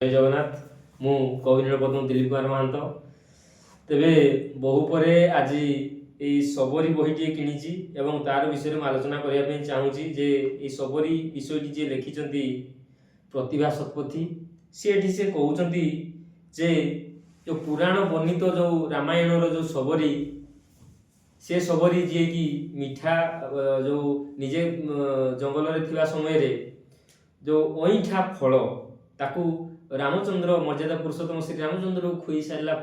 जय जगन्नाथ मु कवि नीलपद्म दिलीप कुमार महंत तेबे बहु परे आज ये सबरी बहीटे किणी एवं तार विषय में आलोचना करने चाहूँगी जे ये सबरी विषयटी जे लिखिं प्रतिभा शतपथी सी से कहते जे जो पुराण वर्णित जो रामायण जो सबरी से सबरी जी कि मिठा जो निजे जंगल में समय रे जो अईठा फल ताकू रामचंद्र मर्यादा पुरुषोत्तम श्री रामचंद्र को खुई सारा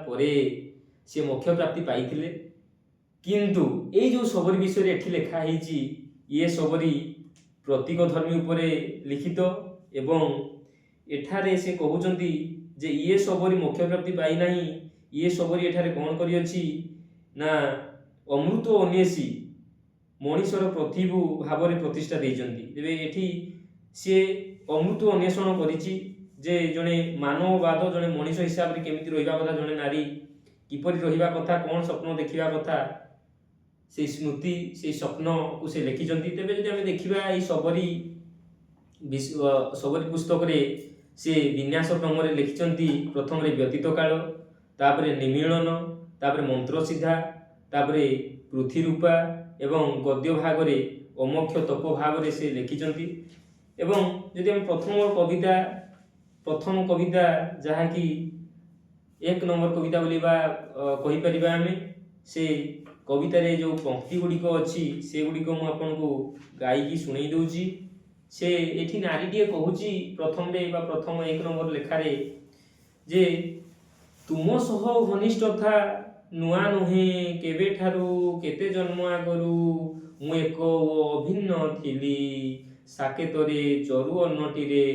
सी मोक्ष प्राप्ति पाई किंतु ये जो सबरी विषय एठी लेखा ये सबरी प्रतीक धर्मी उपरे लिखित एवं एठारे से कहउचंती जे ये सबरी मोक्ष प्राप्ति पाई नहीं ये सबरी एठारे कौन करी अछि ना अमृत अन्वेषी मनीषर प्रतिभू भाव में प्रतिष्ठा देइचंती तेबे एठी से अमृत अन्वेषण करिछि जे जड़े मानववाद जड़े मनीष हिसाब से केमिति रहिबा कथा जड़े नारी किपरि रहिबा कथा कौन स्वप्न देखिबा कथा से स्मृति से स्वप्न को से लिखिचंती तेबे जदि आमे देखिबा ए सबरी सबरी पुस्तक रे से विन्यास क्रम रे लिखिचंती प्रथम रे व्यतीत काल तापरे निमीलन तापरे मंत्र सिद्धा तापरे पृथ्वी रूपा एवं गद्य भाग रे अमोक्ष तप भाग रे से लिखिचंती एवं जदि हम प्रथम कविता जहाँ कि एक नंबर कविता बोलिबा कहि परिबा आमे से कविता रे जो पंक्ति गुड़िक अच्छी से गुड़िक मु आपनको गायकी सुनै दउची से एठी नारीटीए कहूची प्रथम रे बा प्रथम एक नंबर लेखारे जे तुम सह घनिष्ठता नुआ नुहे केबे ठारू केते जन्म आगरू मु एक अभिन्न थिली साकेतरे चरु अन्नटी रे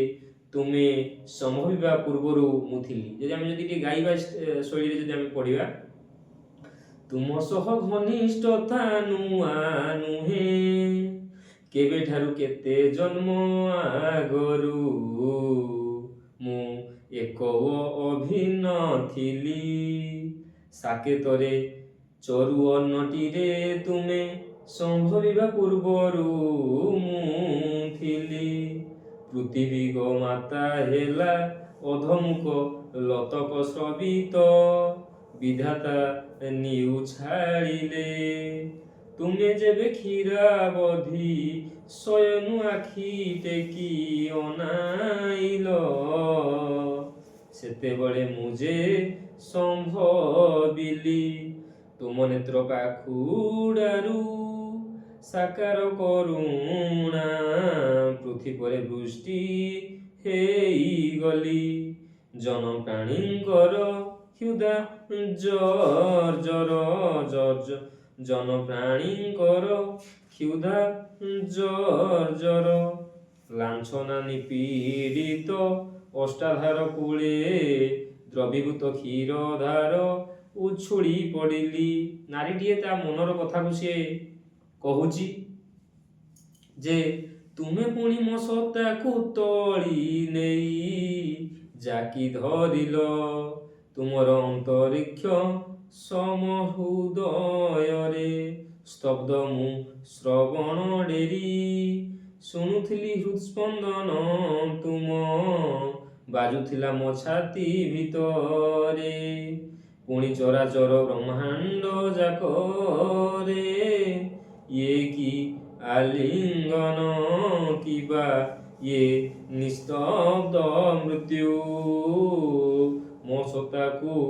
तुमे संभविबा पूर्वरु मुथिली जदि आमे जदि गाइबा शैली रे जदि आमे पढिबा तुम सह घनिष्ठता नुआ नुहे केबे ठारू केते जन्म आगरू मु एक अभिन्न थिली साकेतरे चरु अन्नटी रे तुमे संभविबा पूर्वरु मुथिली पृथ्वी गो माता हेला अधमुख लतक स्रवित विधाता निउ छाड़िले तुमे जेबे क्षीरावधि शयनु आखि टेकी अनाइल सेते बळे मुझे संभविली तुम नेत्र पाखुडारू साकार करुणा पृथ्वी पर वृष्टि हेई गली जन प्राणींकर क्षुधा जर्जर जर्ज जन प्राणींकर क्षुधा जर्जर लांछना निपीड़ित अष्टाधार कूले द्रवीभूत क्षीरधार उछुड़ी पड़िली नारीटीए ता मनर कथा को सी कहूची जे तुमे पुणी मो सत्ता को तोड़ी नेई जाकी धरिल तुमर अंतरिक्ष समहृदय रे स्तब्ध मु श्रवण डेरी शुणुथिली हृदस्पंदन तुम बाजुथिला मो छाती भितरे पुणी चराचर ब्रह्मांड जाकरे ये की आलिंगन किबा ये निस्तब्ध मृत्यु मो सत्ताकू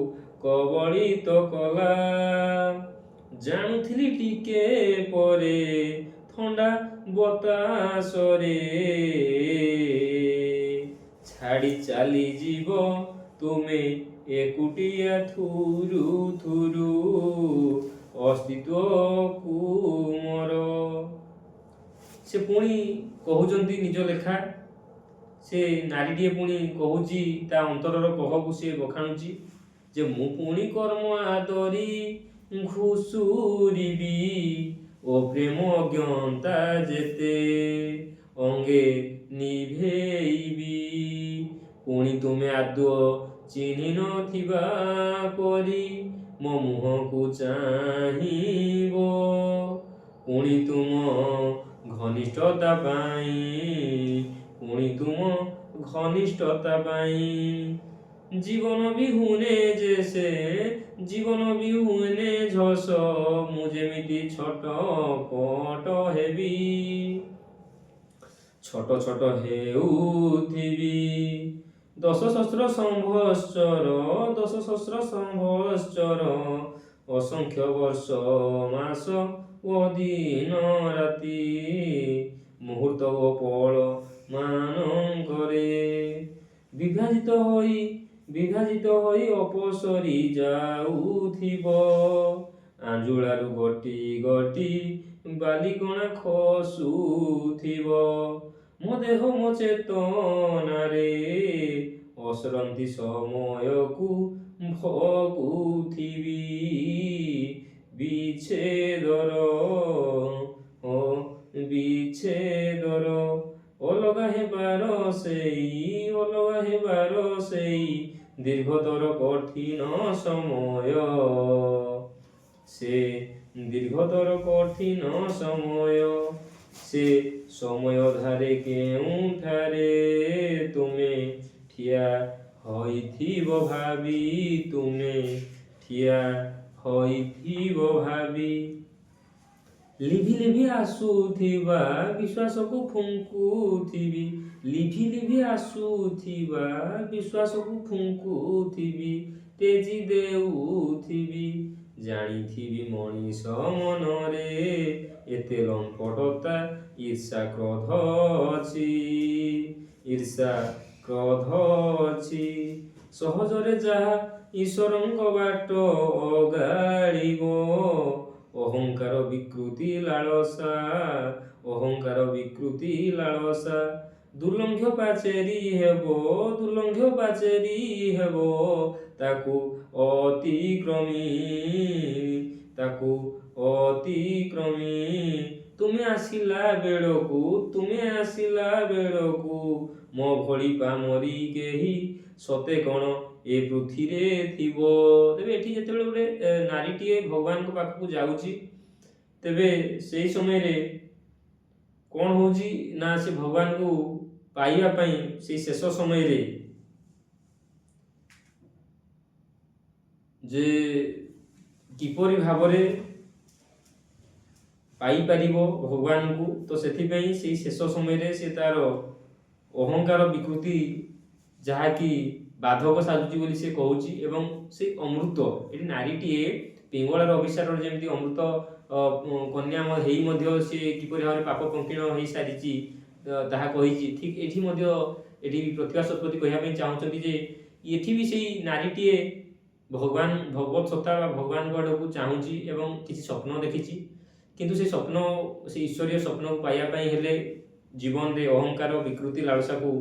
कबलित कला जानुथिली टिके परे थंडा बतासरे छाड़ी चली जीव तुमे एकुटिया थुरु थुरु अस्तित्व कुमर से पुणी कहउचंती निज लेखा से नारीटीए पुणी कहूची ता अंतरर कहबू से बखाणुची जे मु पुणी कर्म आदरी घुसुरीबी ओ प्रेम अज्ञता जेते अंगे निभेइबी पुणी तुमे आदो चिन्हि नथिबा परी मो मुह को चाहिबो पुणी तुम घनिष्ठता पाई पुणी तुम ଘନିଷ୍ଠତା ପାଇଁ। ଜୀବନ ବିହୁନେ ଯେସେ ଜୀବନ ବିହୁନେ ଝସ ମୁଁ ଯେମିତି ଛୋଟ ପଟ ହେବି। ଛୋଟ ଛୋଟ ହେଉଥିବି ଦଶ ସହସ୍ର ସମ୍ବତ୍ସର ଅସଂଖ୍ୟ ବର୍ଷ ମାସ ଓ ଦିନ ରାତି ମୁହୂର୍ତ୍ତ ଓ ପଳ ମାନଙ୍କରେ ବିଭାଜିତ ହୋଇ ଅପସରି ଯାଉଥିବ। ଆଞ୍ଜୁଳାରୁ ଗୋଟି ଗୋଟି ବାଲିକଣା ଖସୁଥିବ। ମୋ ଦେହ ମୋ ଚେତନାରେ ଅସରନ୍ତି ସମୟକୁ ଭଗୁଥିବି। ବିଚ୍ଛେଦର ଅଲଗା ହେବାର ସେଇ ଦୀର୍ଘତର କଠିନ ସମୟ। ସେ ସମୟ ଧାରେ କେଉଁଠାରେ ତୁମେ ଠିଆ ହୋଇଥିବ ଭାବି। ଲିଭି ଲିଭି ଆସୁଥିବା ବିଶ୍ୱାସକୁ ଫୁଙ୍କୁଥିବି ତେଜି ଦେଉଥିବି। ଜାଣିଥିବି ମଣିଷ ମନରେ ଏତେ ଲମ୍ପଟତା ଈର୍ଷା କ୍ରୋଧ ଅଛି। ସହଜରେ ଯାହା ଈଶ୍ୱରଙ୍କ ବାଟ ଅଗାଳିବ। ଅହଙ୍କାର ବିକୃତି ଲାଳସା ଦୁର୍ଲଙ୍ଘ୍ୟ ପାଚେରୀ ହେବ ତାକୁ ଅତିକ୍ରମୀ। ତୁମେ ଆସିଲା ବେଳକୁ ମୋ ଭଳି ପାମରୀ କେହି ସତେ କ'ଣ ଏ ପୃଥିବୀରେ ଥିବ। ତେବେ ଏଠି ଯେତେବେଳେ ଗୋଟେ ନାରୀଟିଏ ଭଗବାନଙ୍କ ପାଖକୁ ଯାଉଛି, ତେବେ ସେଇ ସମୟରେ କ'ଣ ହଉଛି ନା ସେ ଭଗବାନଙ୍କୁ ପାଇବା ପାଇଁ ସେଇ ଶେଷ ସମୟରେ ଯେ କିପରି ଭାବରେ ପାଇପାରିବ ଭଗବାନଙ୍କୁ, ତ ସେଥିପାଇଁ ସେଇ ଶେଷ ସମୟରେ ସେ ତାର ଅହଙ୍କାର ବିକୃତି ଯାହାକି ବାଧକ ସାଜୁଛି ବୋଲି ସେ କହୁଛି। ଏବଂ ସେ ଅମୃତ, ଏଠି ନାରୀଟିଏ ପିଙ୍ଗଳାର ଅଭିଶାରରେ ଯେମିତି ଅମୃତ କନ୍ୟା ହେଇ ମଧ୍ୟ ସେ କିପରି ଭାବରେ ପାପ ପଙ୍କିଳ ହେଇସାରିଛି ତାହା କହିଛି, ଠିକ୍ ଏଠି ମଧ୍ୟ ଏଠି ପ୍ରତିଭା ଶତପଥୀ କହିବା ପାଇଁ ଚାହୁଁଛନ୍ତି ଯେ ଏଠି ବି ସେଇ ନାରୀଟିଏ ଭଗବତ ସତ୍ତା ବା ଭଗବାନଙ୍କ ଆଡ଼କୁ ଚାହୁଁଛି ଏବଂ କିଛି ସ୍ୱପ୍ନ ଦେଖିଛି। କିନ୍ତୁ ସେ ଈଶ୍ୱରୀୟ ସ୍ୱପ୍ନକୁ ପାଇବା ପାଇଁ ହେଲେ ଜୀବନରେ ଅହଙ୍କାର ବିକୃତି ଲାଳସାକୁ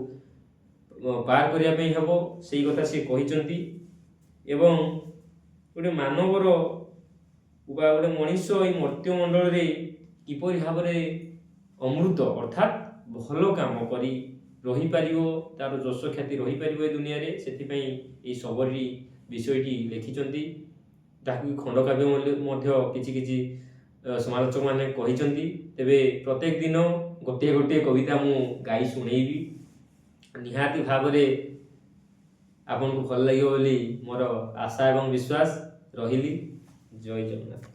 ପାର କରିବା ପାଇଁ ହେବ, ସେଇ କଥା ସେ କହିଛନ୍ତି। ଏବଂ ଗୋଟେ ମାନବର ବା ଗୋଟେ ମଣିଷ ଏଇ ମର୍ତ୍ତ୍ୟମଣ୍ଡଳରେ କିପରି ଭାବରେ ଅମୃତ ଅର୍ଥାତ୍ ଭଲ କାମ କରି ରହିପାରିବ, ତାର ଯଶ ଖ୍ୟାତି ରହିପାରିବ ଏ ଦୁନିଆରେ, ସେଥିପାଇଁ ଏଇ ସବରୀ ବିଷୟଟି ଲେଖିଛନ୍ତି। ତାହାକୁ ଖଣ୍ଡକାବ୍ୟ ମଧ୍ୟ କିଛି ସମାଲୋଚକମାନେ କହିଛନ୍ତି। ତେବେ ପ୍ରତ୍ୟେକ ଦିନ ଗୋଟିଏ କବିତା ମୁଁ ଗାଇ ଶୁଣେଇବି। ନିହାତି ଭାବରେ ଆପଣଙ୍କୁ ଭଲ ଲାଗିବ ବୋଲି ମୋର ଆଶା ଏବଂ ବିଶ୍ୱାସ ରହିଲି। ଜୟ ଜଗନ୍ନାଥ।